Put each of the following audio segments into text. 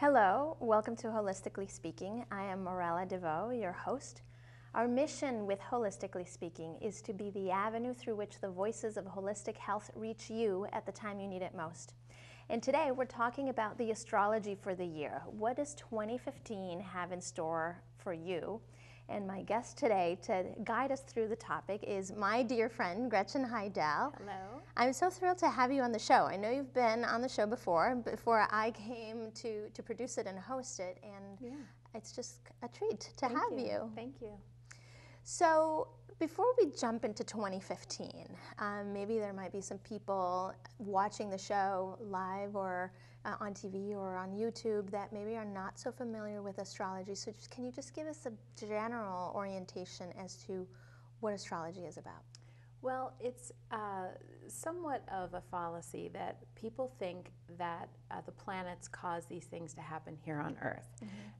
Hello, welcome to Holistically Speaking. I am Morella DeVoe, your host. Our mission with Holistically Speaking is to be the avenue through which the voices of holistic health reach you at the time you need it most. And today we're talking about the astrology for the year. What does 2015 have in store for you? And my guest today to guide us through the topic is my dear friend, Gretchen Heidel. Hello. I'm so thrilled to have you on the show. I know you've been on the show before I came to produce it and host it, and it's just a treat to have you. Thank you. So before we jump into 2015, maybe there might be some people watching the show live or on TV or on YouTube that maybe are not so familiar with astrology. So can you just give us a general orientation as to what astrology is about? Well, it's somewhat of a fallacy that people think that the planets cause these things to happen here on Earth.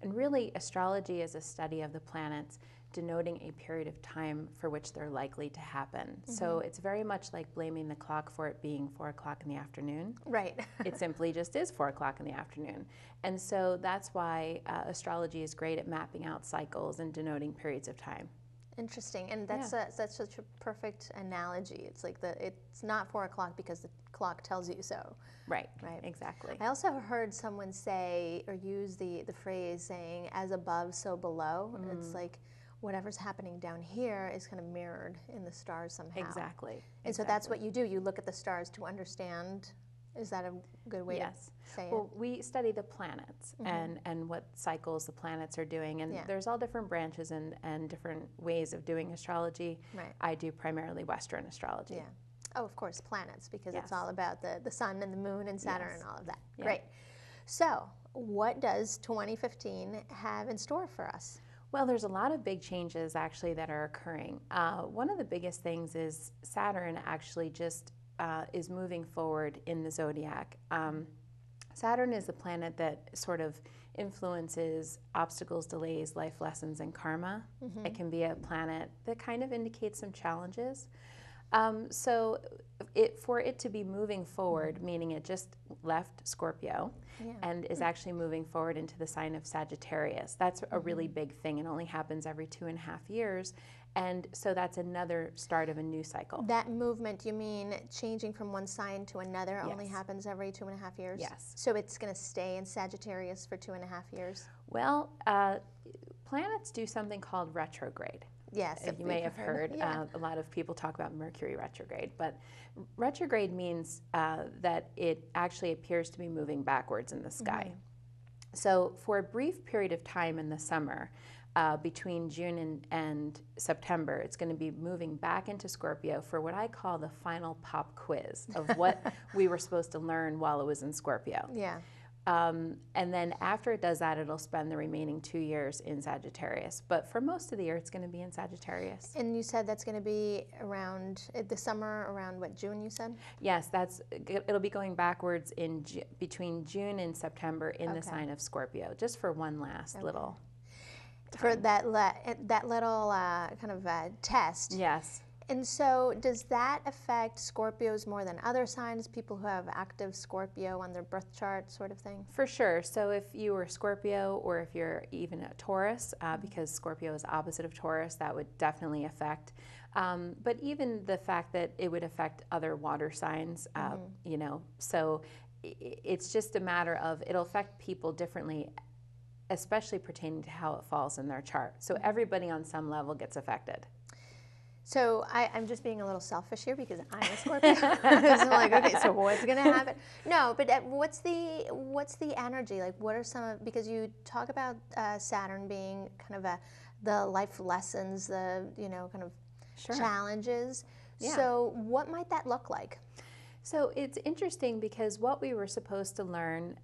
And really, astrology is a study of the planets denoting a period of time for which they're likely to happen. So it's very much like blaming the clock for it being 4 o'clock in the afternoon. Right. It simply just is 4 o'clock in the afternoon. And so that's why astrology is great at mapping out cycles and denoting periods of time. Interesting, and that's such a perfect analogy. It's like it's not 4 o'clock because the clock tells you so. Right, exactly. I also heard someone say or use the phrase saying, as above, so below. It's like whatever's happening down here is kind of mirrored in the stars somehow. Exactly. And so that's what you do. You look at the stars to understand. Is that a good way to say it? Well, we study the planets and what cycles the planets are doing. And there's all different branches and different ways of doing astrology. Right. I do primarily Western astrology. Yeah. Oh, of course, planets, because it's all about the sun and the moon and Saturn and all of that. Yeah. Great. So what does 2015 have in store for us? Well, there's a lot of big changes actually that are occurring. One of the biggest things is Saturn actually just is moving forward in the zodiac. Saturn is a planet that sort of influences obstacles, delays, life lessons, and karma. It can be a planet that kind of indicates some challenges. So for it to be moving forward, meaning it just left Scorpio and is actually moving forward into the sign of Sagittarius, that's a really big thing. It only happens every 2.5 years. And so that's another start of a new cycle. That movement, you mean changing from one sign to another, only happens every 2.5 years? Yes. So it's going to stay in Sagittarius for 2.5 years? Well, planets do something called retrograde. Yes. You may have heard a lot of people talk about Mercury retrograde, but retrograde means that it actually appears to be moving backwards in the sky. So for a brief period of time in the summer, between June and September, it's going to be moving back into Scorpio for what I call the final pop quiz of what we were supposed to learn while it was in Scorpio. Yeah. And then after it does that, it'll spend the remaining 2 years in Sagittarius. But for most of the year, it's going to be in Sagittarius. And you said that's going to be around the summer, around what, June you said? Yes, it'll be going backwards in between June and September in the sign of Scorpio, just for one last little time. For that little kind of test. Yes. And so does that affect Scorpios more than other signs, people who have active Scorpio on their birth chart sort of thing? For sure. So if you were Scorpio or if you're even a Taurus, because Scorpio is opposite of Taurus, that would definitely affect. But even the fact that it would affect other water signs, you know, so it's just a matter of it'll affect people differently, especially pertaining to how it falls in their chart. So everybody on some level gets affected. So I'm just being a little selfish here because I'm a Scorpio. So I'm like, okay, so what's going to happen? No, but what's the energy? Like, what are some of, because you talk about Saturn being kind of the life lessons, the, you know, kind of challenges. Yeah. So what might that look like? So it's interesting because what we were supposed to learn,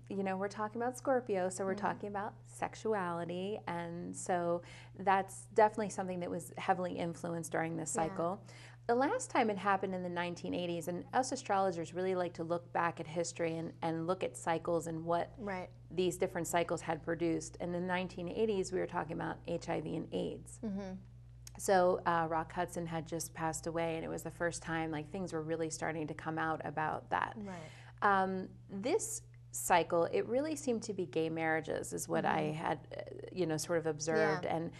you know, we're talking about Scorpio, so we're talking about sexuality, and so that's definitely something that was heavily influenced during this cycle. The last time it happened in the 1980s, and us astrologers really like to look back at history and look at cycles and what these different cycles had produced. And in the 1980s, we were talking about HIV and AIDS. So Rock Hudson had just passed away, and it was the first time like things were really starting to come out about that. This cycle, it really seemed to be gay marriages is what I had, sort of observed, and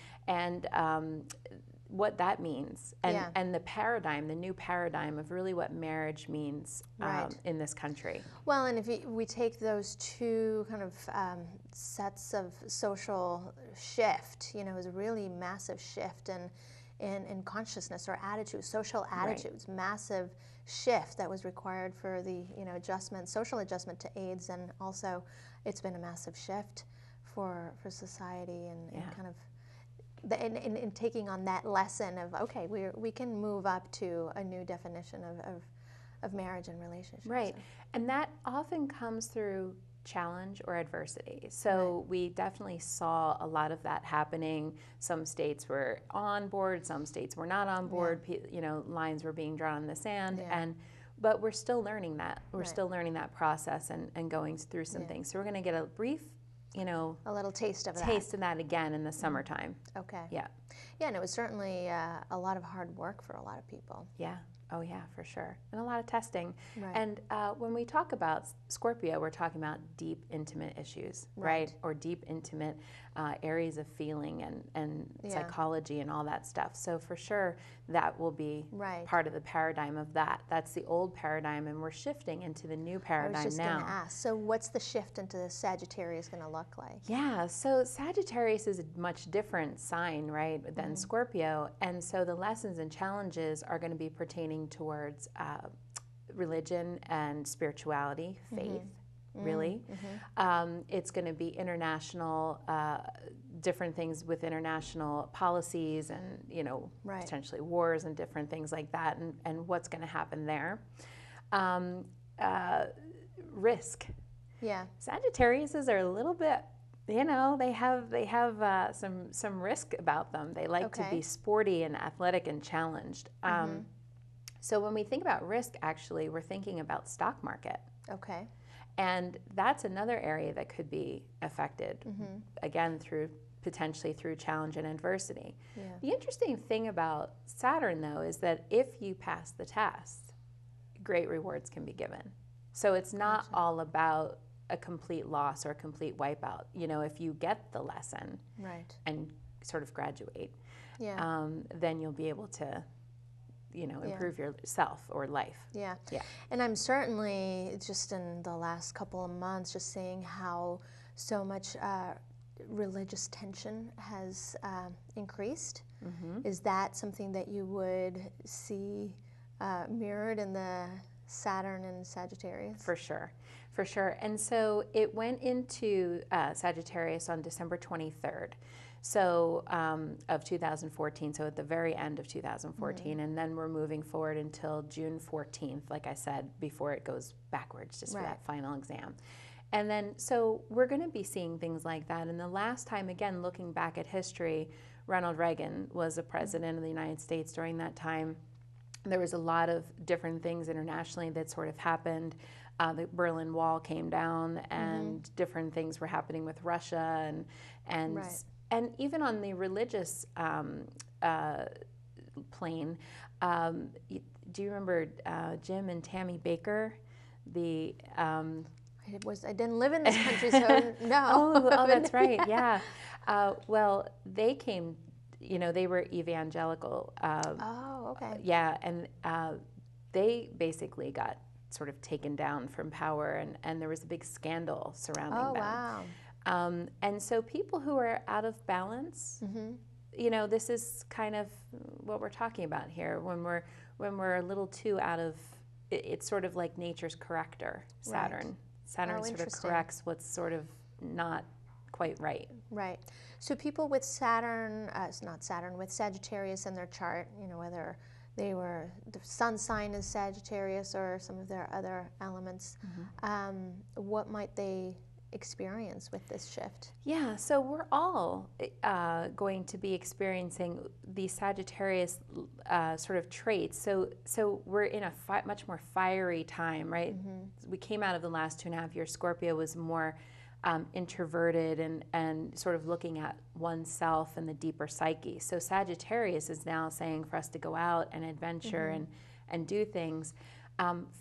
what that means, and the paradigm, the new paradigm of really what marriage means in this country. Well, and if we take those two kind of sets of social shift, it was a really massive shift in consciousness or attitudes, social attitudes, massive shift that was required for the social adjustment to AIDS, and also it's been a massive shift for society and kind of in taking on that lesson of, okay, we can move up to a new definition of marriage and relationship. Right, and that often comes through challenge or adversity. So we definitely saw a lot of that happening. Some states were on board, some states were not on board. Lines were being drawn in the sand, but we're still learning that. We're still learning that process and going through some things. So we're going to get a brief, a little taste of that again in the summertime. Okay. Yeah. Yeah, and it was certainly a lot of hard work for a lot of people. Yeah. Oh yeah, for sure. And a lot of testing. Right. And when we talk about Scorpio, we're talking about deep, intimate issues, right? Or deep, intimate areas of feeling and psychology and all that stuff. So for sure, that will be part of the paradigm of that. That's the old paradigm, and we're shifting into the new paradigm now. I was just going to ask, so what's the shift into the Sagittarius going to look like? Yeah, so Sagittarius is a much different sign, right, than Scorpio. And so the lessons and challenges are going to be pertaining towards religion and spirituality, faith, really. It's going to be international, different things with international policies and, potentially wars and different things like that, and what's going to happen there. Risk. Yeah. Sagittariuses are a little bit, they have some risk about them. They like to be sporty and athletic and challenged. So when we think about risk, actually, we're thinking about stock market. Okay. And that's another area that could be affected, again, potentially through challenge and adversity. Yeah. The interesting thing about Saturn, though, is that if you pass the test, great rewards can be given. So it's not all about a complete loss or a complete wipeout. If you get the lesson and sort of graduate, then you'll be able to improve yourself or life. Yeah. And I'm certainly, just in the last couple of months, just seeing how so much religious tension has increased. Is that something that you would see mirrored in the Saturn and Sagittarius? For sure. And so it went into Sagittarius on December 23rd. So of 2014, so at the very end of 2014, and then we're moving forward until June 14th, like I said, before it goes backwards, just for that final exam. And then, so we're going to be seeing things like that. And the last time, again, looking back at history, Ronald Reagan was a president of the United States during that time. There was a lot of different things internationally that sort of happened. The Berlin Wall came down, and different things were happening with Russia, and even on the religious plane. Do you remember Jim and Tammy Baker? I didn't live in this country, so no. Oh, that's right. Yeah. Well, they came. They were evangelical. Okay. Yeah, and they basically got sort of taken down from power, and there was a big scandal surrounding them. Wow. And so people who are out of balance, this is kind of what we're talking about here. When we're a little too out of, it's sort of like nature's corrector, Saturn. Right. Saturn sort of corrects what's sort of not quite right. Right. So people with with Sagittarius in their chart, whether they were, the sun sign is Sagittarius or some of their other elements, what might they experience with this shift? Yeah, so we're all going to be experiencing these Sagittarius sort of traits. So we're in a much more fiery time, right? We came out of the last 2.5 years. Scorpio was more introverted and sort of looking at oneself and the deeper psyche. So Sagittarius is now saying for us to go out and adventure and do things.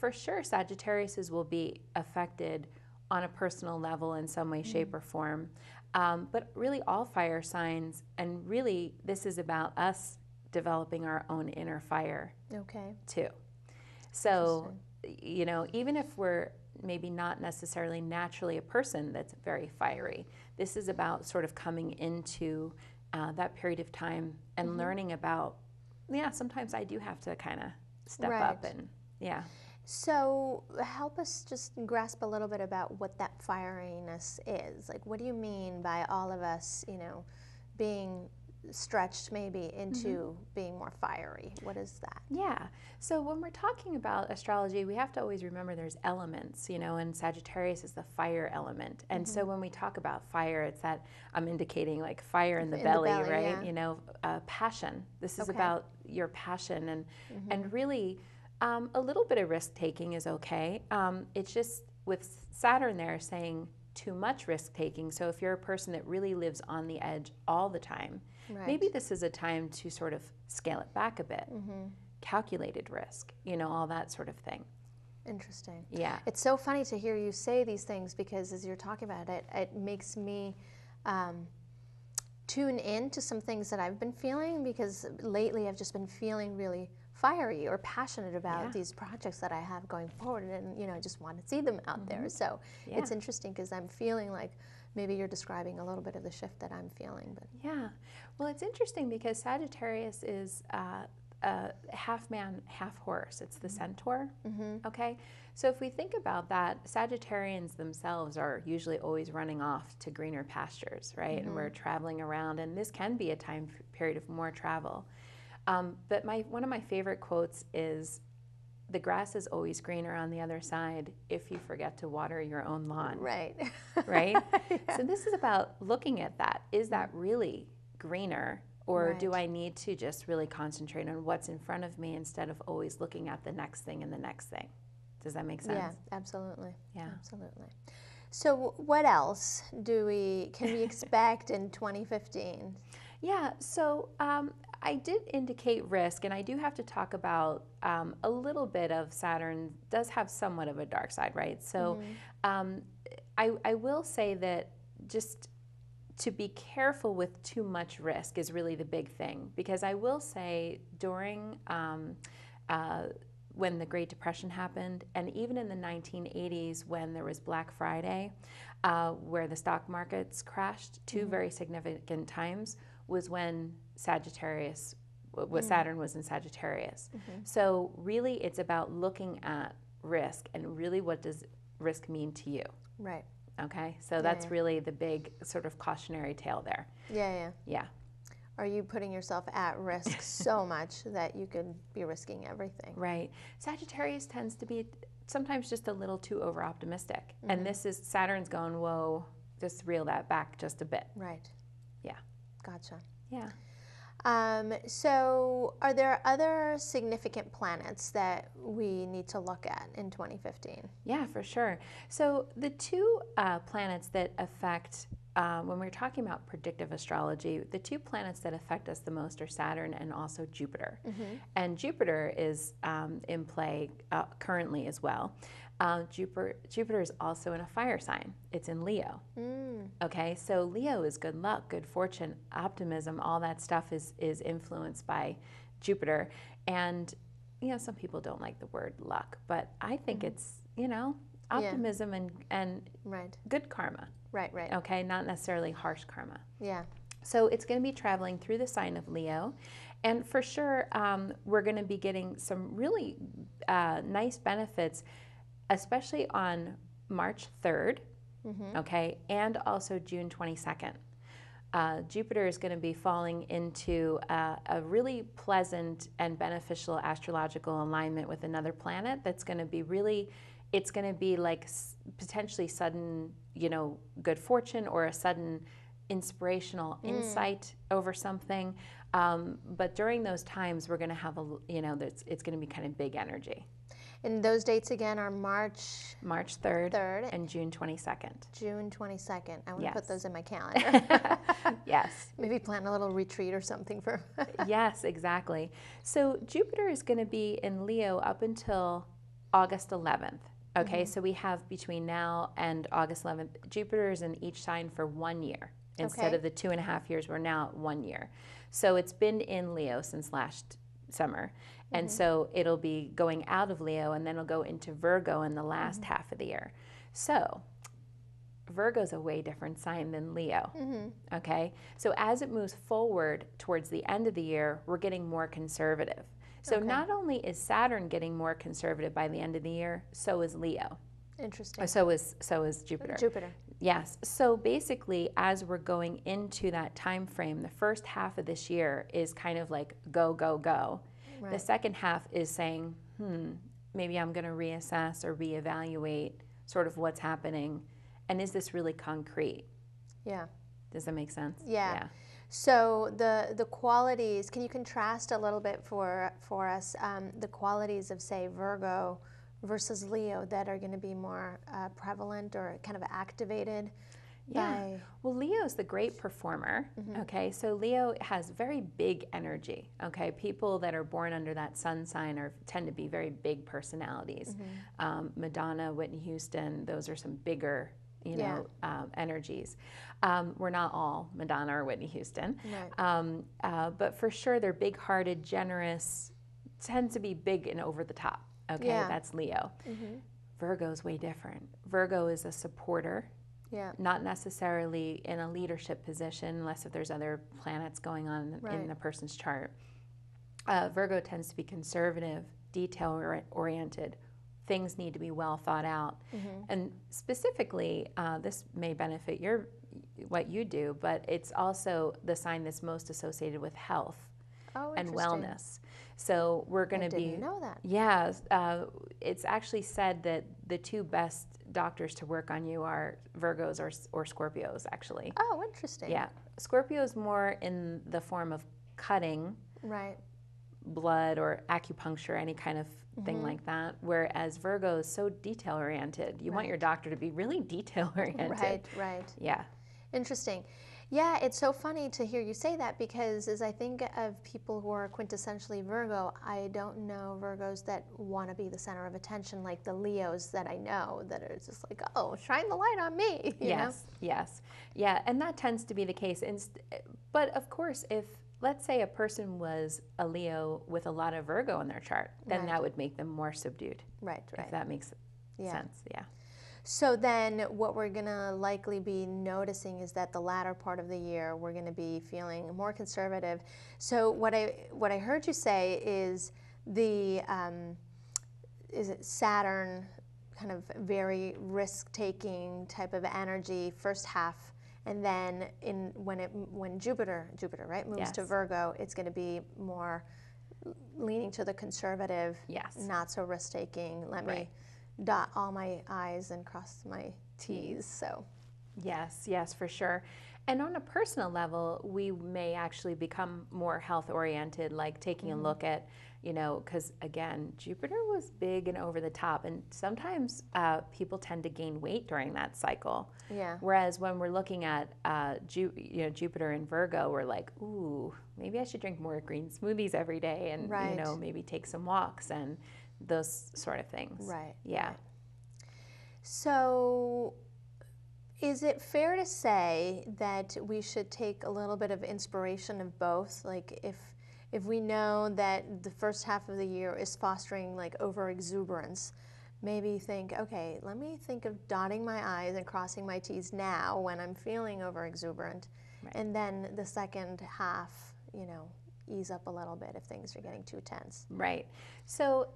For sure, Sagittariuses will be affected on a personal level in some way, shape, or form. But really all fire signs, and really this is about us developing our own inner fire too. So, you know, even if we're maybe not necessarily naturally a person that's very fiery, this is about sort of coming into that period of time and learning about, sometimes I do have to kind of step up and, So help us just grasp a little bit about what that fieriness is. Like, what do you mean by all of us, you know, being stretched maybe into being more fiery? What is that? Yeah. So when we're talking about astrology, we have to always remember there's elements, you know, and Sagittarius is the fire element. And so when we talk about fire, it's that I'm indicating like fire in the belly, right? Yeah. You know, passion. This is about your passion, and really a little bit of risk taking is okay. It's just with Saturn there saying too much risk taking. So if you're a person that really lives on the edge all the time, maybe this is a time to sort of scale it back a bit. Calculated risk, you know, all that sort of thing. Interesting. Yeah. It's so funny to hear you say these things, because as you're talking about it, it makes me tune in to some things that I've been feeling, because lately I've just been feeling really fiery or passionate about these projects that I have going forward, and you know, I just want to see them out there. So it's interesting, because I'm feeling like maybe you're describing a little bit of the shift that I'm feeling. But well, it's interesting because Sagittarius is half man, half horse. It's the centaur. Okay, so if we think about that, Sagittarians themselves are usually always running off to greener pastures, right? And we're traveling around, and this can be a time period of more travel. But one of my favorite quotes is, "The grass is always greener on the other side if you forget to water your own lawn." Right. Right? So this is about looking at that. Is that really greener? Or do I need to just really concentrate on what's in front of me instead of always looking at the next thing and the next thing? Does that make sense? Yeah, absolutely. Yeah. Absolutely. So what else can we expect in 2015? Yeah, so I did indicate risk, and I do have to talk about a little bit of Saturn does have somewhat of a dark side, right? So I will say that just to be careful with too much risk is really the big thing, because I will say during when the Great Depression happened, and even in the 1980s when there was Black Friday, where the stock markets crashed, two very significant times was when Saturn was in Sagittarius. So really it's about looking at risk, and really what does risk mean to you? Right. Okay, so that's really the big sort of cautionary tale there. Yeah. Are you putting yourself at risk so much that you could be risking everything? Right. Sagittarius tends to be sometimes just a little too over-optimistic. And this is Saturn's going, whoa, just reel that back just a bit. Right. Yeah. Gotcha. Yeah. So are there other significant planets that we need to look at in 2015? Yeah, for sure. So the two planets that affect, when we're talking about predictive astrology, the two planets that affect us the most are Saturn and also Jupiter. And Jupiter is in play currently as well. Jupiter is also in a fire sign. It's in Leo. Okay, so Leo is good luck, good fortune, optimism, all that stuff is influenced by Jupiter. And, you know, some people don't like the word luck, but I think it's, you know, optimism and good karma. Right. Okay, not necessarily harsh karma. Yeah. So it's going to be traveling through the sign of Leo. And for sure, we're going to be getting some really nice benefits, especially on March 3rd, okay, and also June 22nd. Jupiter is going to be falling into a really pleasant and beneficial astrological alignment with another planet that's going to be really, it's going to be like potentially sudden, you know, good fortune or a sudden inspirational insight over something. But during those times, we're going to have it's going to be kind of big energy. And those dates again are March 3rd and June 22nd. June 22nd. I want to put those in my calendar. Yes. Maybe plan a little retreat or something for. Yes, exactly. So Jupiter is going to be in Leo up until August 11th. Okay, so we have between now and August 11th, Jupiter is in each sign for 1 year. Instead Okay. of the 2.5 years, we're now at 1 year. So it's been in Leo since last summer. And so it'll be going out of Leo, and then it'll go into Virgo in the last half of the year. So Virgo's a way different sign than Leo. Okay, so as it moves forward towards the end of the year, we're getting more conservative. So not only is Saturn getting more conservative by the end of the year, so is Leo. Interesting. So is Jupiter. Jupiter. Yes. So basically, as we're going into that time frame, the first half of this year is kind of like go, go, go. Right. The second half is saying, maybe I'm going to reassess or reevaluate sort of what's happening. And is this really concrete? Yeah. Does that make sense? Yeah. So the qualities, can you contrast a little bit for us the qualities of, say, Virgo versus Leo that are going to be more prevalent or kind of activated? Yeah. Well, Leo's the great performer. Okay. So Leo has very big energy. Okay. People that are born under that sun sign tend to be very big personalities. Madonna, Whitney Houston, those are some bigger, energies. We're not all Madonna or Whitney Houston. Right. But for sure, they're big-hearted, generous, tend to be big and over the top. Okay. Yeah. That's Leo. Virgo's way different. Virgo is a supporter. Yeah. Not necessarily in a leadership position, unless if there's other planets going on in the person's chart. Virgo tends to be conservative, detail-oriented. Things need to be well thought out. And specifically, this may benefit what you do, but it's also the sign that's most associated with health and wellness. So we're going to be. I didn't know that. Yeah, it's actually said that the two best doctors to work on you are Virgos or Scorpios, actually. Oh, interesting. Yeah, Scorpios more in the form of cutting, Right. blood or acupuncture, any kind of thing like that. Whereas Virgo is so detail oriented. You want your doctor to be really detail oriented. Right. Right. Yeah. Interesting. Yeah, it's so funny to hear you say that because as I think of people who are quintessentially Virgo, I don't know Virgos that want to be the center of attention like the Leos that I know that are just like, oh, shine the light on me. You know? Yes. Yeah, and that tends to be the case. But of course, if let's say a person was a Leo with a lot of Virgo in their chart, then that would make them more subdued. Right. If that makes sense. Yeah. So then what we're going to likely be noticing is that the latter part of the year we're going to be feeling more conservative. So what I heard you say is is it Saturn kind of very risk-taking type of energy first half, and then when Jupiter right moves to Virgo, it's going to be more leaning to the conservative, not so risk-taking. Let me dot all my I's and cross my T's. So yes, for sure. And on a personal level, we may actually become more health oriented, like taking a look at, because again, Jupiter was big and over the top, and sometimes people tend to gain weight during that cycle. Yeah. Whereas when we're looking at Jupiter and Virgo, we're like, ooh, maybe I should drink more green smoothies every day, and maybe take some walks and those sort of things. Right. Yeah. Right. So is it fair to say that we should take a little bit of inspiration of both? Like if we know that the first half of the year is fostering like over-exuberance, maybe think, okay, let me think of dotting my I's and crossing my T's now when I'm feeling over-exuberant. And then the second half, ease up a little bit if things are getting too tense. Right. So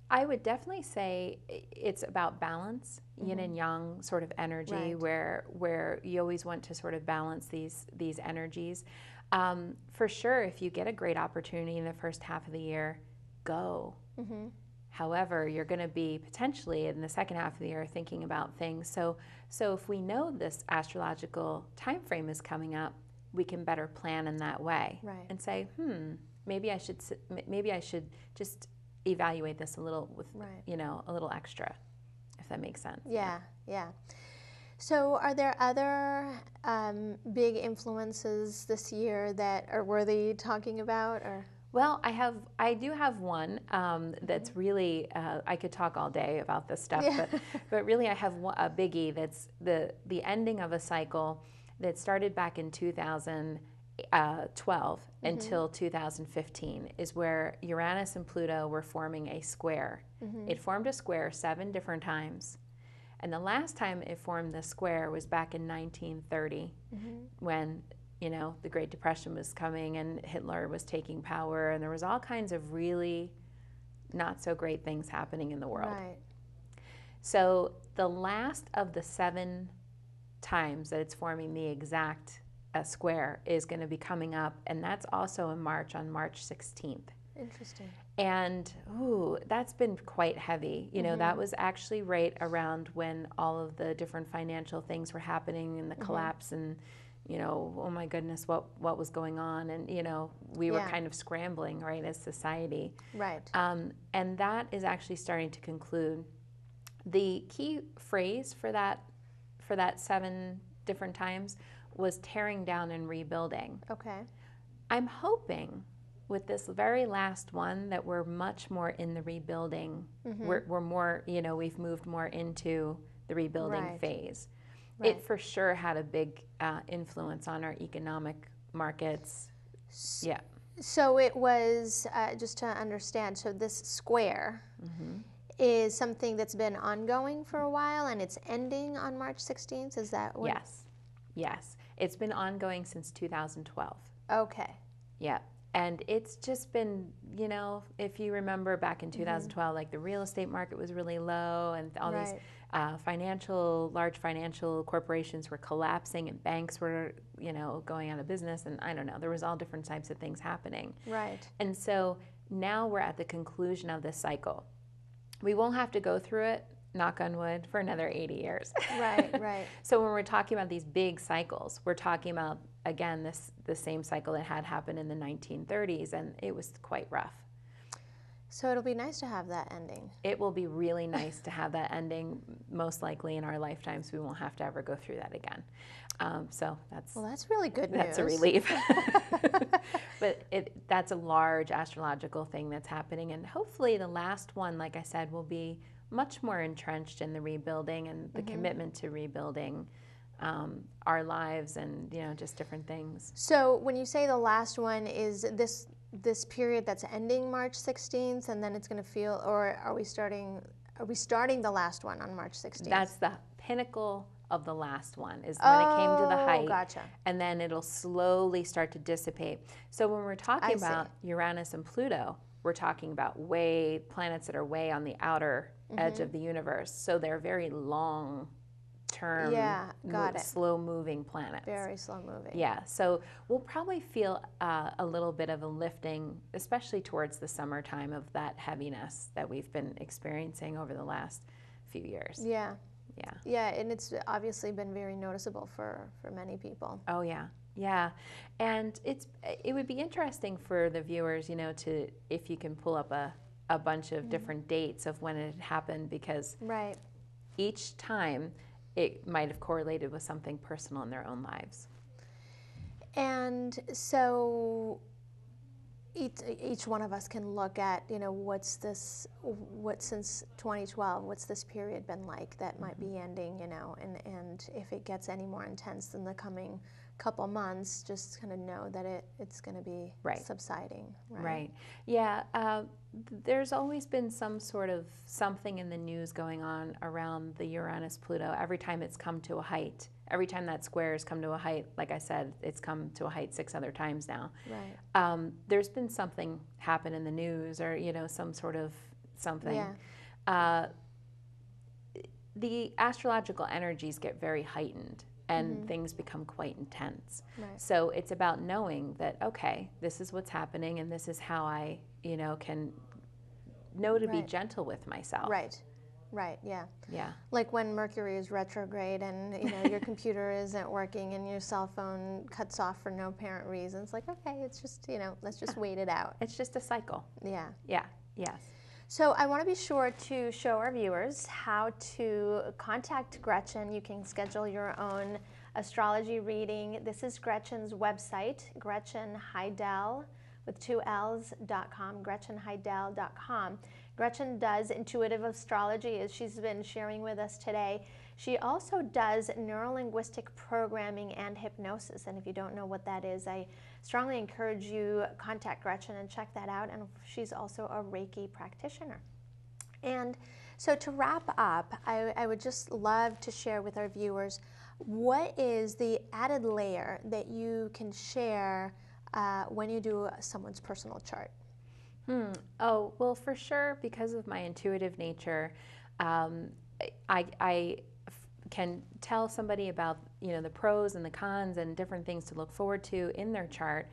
I would definitely say it's about balance, yin and yang sort of energy, where you always want to sort of balance these energies. For sure, if you get a great opportunity in the first half of the year, go. However, you're going to be potentially in the second half of the year thinking about things. So if we know this astrological time frame is coming up, we can better plan in that way and say, maybe I should just evaluate this a little with a little extra, if that makes sense. Yeah. So are there other big influences this year that are worthy talking about? Or Well, I do have one that's really, I could talk all day about this stuff, Yeah. but really I have a biggie that's the ending of a cycle that started back in 2012 until 2015 is where Uranus and Pluto were forming a square. It formed a square 7 different times. And the last time it formed the square was back in 1930 when the Great Depression was coming and Hitler was taking power, and there was all kinds of really not so great things happening in the world. Right. So the last of the 7 times that it's forming the exact square is going to be coming up, and that's also in March, on March 16th. Interesting. And that's been quite heavy. That was actually right around when all of the different financial things were happening and the collapse and oh my goodness, what was going on? And, we were kind of scrambling, right, as society. Right. And that is actually starting to conclude. The key phrase for that 7 different times was tearing down and rebuilding. Okay. I'm hoping with this very last one that we're much more in the rebuilding. We're more, we've moved more into the rebuilding phase. Right. It for sure had a big influence on our economic markets. Yeah. So it was, just to understand, so this square is something that's been ongoing for a while, and it's ending on March 16th? Is that what? Yes. It's been ongoing since 2012. Okay. Yeah. And it's just been, if you remember back in 2012, like the real estate market was really low and all these large financial corporations were collapsing and banks were, going out of business. And I don't know, there was all different types of things happening. Right. And so now we're at the conclusion of this cycle. We won't have to go through it, knock on wood, for another 80 years. Right. So when we're talking about these big cycles, we're talking about, again, the same cycle that had happened in the 1930s, and it was quite rough. So it'll be nice to have that ending. It will be really nice to have that ending. Most likely in our lifetimes, we won't have to ever go through that again. So that's really good news. That's a relief. But that's a large astrological thing that's happening, and hopefully the last one, like I said, will be much more entrenched in the rebuilding and the commitment to rebuilding our lives and just different things. So when you say the last one, is this period that's ending March 16th, and then it's going to feel, or are we starting the last one on March 16th? That's the pinnacle of the last one, is when it came to the height. Gotcha. And then it'll slowly start to dissipate. So when we're talking about Uranus and Pluto, we're talking about planets that are way on the outer edge of the universe. So they're very long-term, slow-moving planets. Very slow-moving. Yeah, so we'll probably feel a little bit of a lifting, especially towards the summertime, of that heaviness that we've been experiencing over the last few years. Yeah, and it's obviously been very noticeable for many people. Oh, yeah. And it would be interesting for the viewers, if you can pull up a bunch of different dates of when it happened, because each time it might have correlated with something personal in their own lives. And so each one of us can look at, what since 2012, what's this period been like that might be ending, and if it gets any more intense in the coming couple months, just kind of know that it's going to be subsiding. Right. Yeah. There's always been some sort of something in the news going on around the Uranus-Pluto. Every time it's come to a height, every time that square has come to a height, like I said, it's come to a height 6 other times now. Right. There's been something happen in the news, or some sort of something. Yeah. The astrological energies get very heightened, and things become quite intense. Right. So it's about knowing that, okay, this is what's happening, and this is how I, can know to be gentle with myself. Right, yeah. Yeah. Like when Mercury is retrograde and, your computer isn't working and your cell phone cuts off for no apparent reason. It's like, okay, it's just, let's just wait it out. It's just a cycle. Yeah. Yeah, yes. So I want to be sure to show our viewers how to contact Gretchen. You can schedule your own astrology reading. This is Gretchen's website, Gretchen Heidel with 2Ls.com, GretchenHeidel.com. Gretchen does intuitive astrology, as she's been sharing with us today. She also does neuro-linguistic programming and hypnosis, and if you don't know what that is, I strongly encourage you contact Gretchen and check that out, and she's also a Reiki practitioner. And so to wrap up, I would just love to share with our viewers, what is the added layer that you can share when you do someone's personal chart? Oh, well, for sure, because of my intuitive nature, I can tell somebody about, the pros and the cons and different things to look forward to in their chart.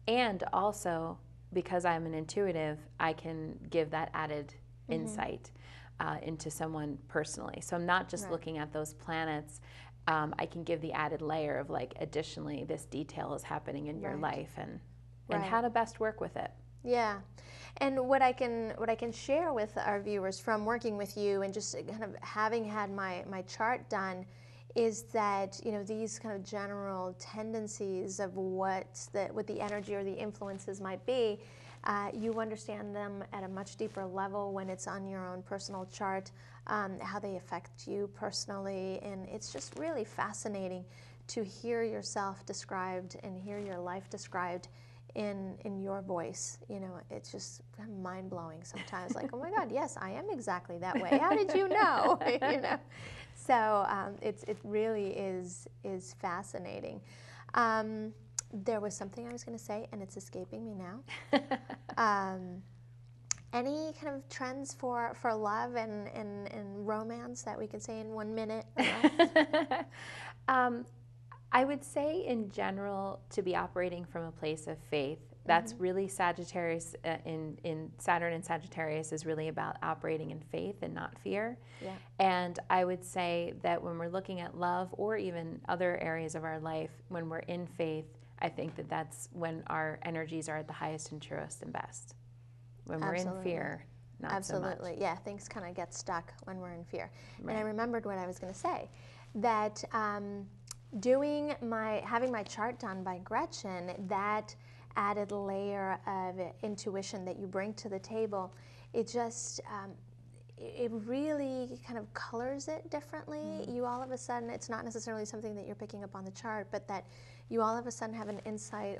And also, because I'm an intuitive, I can give that added insight into someone personally. So I'm not just looking at those planets. I can give the added layer of, like, additionally, this detail is happening in your life, and how to best work with it. Yeah, and what I can share with our viewers from working with you and just kind of having had my chart done is that these kind of general tendencies of what the energy or the influences might be, you understand them at a much deeper level when it's on your own personal chart, how they affect you personally, and it's just really fascinating to hear yourself described and hear your life described in your voice. It's just kind of mind-blowing sometimes, like, oh my God, yes, I am exactly that way. How did you know? So it really is fascinating. There was something I was going to say, and it's escaping me now. Any kind of trends for love and romance that we could say in 1 minute? I would say in general to be operating from a place of faith. That's really Sagittarius, in Saturn and Sagittarius is really about operating in faith and not fear. Yeah. And I would say that when we're looking at love or even other areas of our life, when we're in faith, I think that that's when our energies are at the highest and truest and best. When we're in fear, not so much. Absolutely, yeah, things kind of get stuck when we're in fear. And I remembered what I was going to say, that having my chart done by Gretchen, that added layer of intuition that you bring to the table, it just it really kind of colors it differently. You all of a sudden, it's not necessarily something that you're picking up on the chart, but that you all of a sudden have an insight,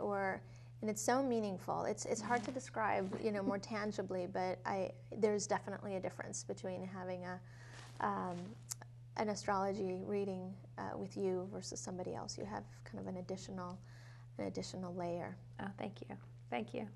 and it's so meaningful. It's hard to describe, more tangibly, but there's definitely a difference between having an astrology reading with you versus somebody else. You have kind of an additional layer. Oh, thank you. Thank you.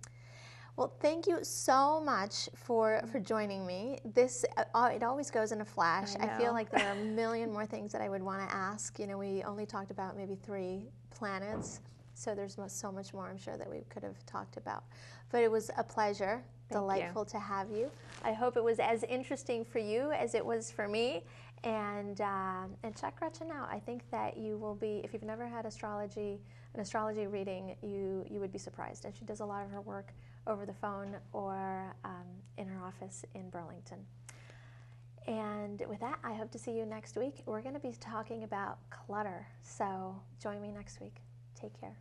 Well, thank you so much for joining me. This it always goes in a flash. I feel like there are a million more things that I would want to ask. We only talked about maybe 3 planets, so there's so much more I'm sure that we could have talked about. But it was a pleasure. Delightful to have you. I hope it was as interesting for you as it was for me. And check Gretchen out. I think that you will be, if you've never had an astrology reading, you would be surprised. And she does a lot of her work over the phone or in her office in Burlington. And with that, I hope to see you next week. We're going to be talking about clutter. So join me next week. Take care.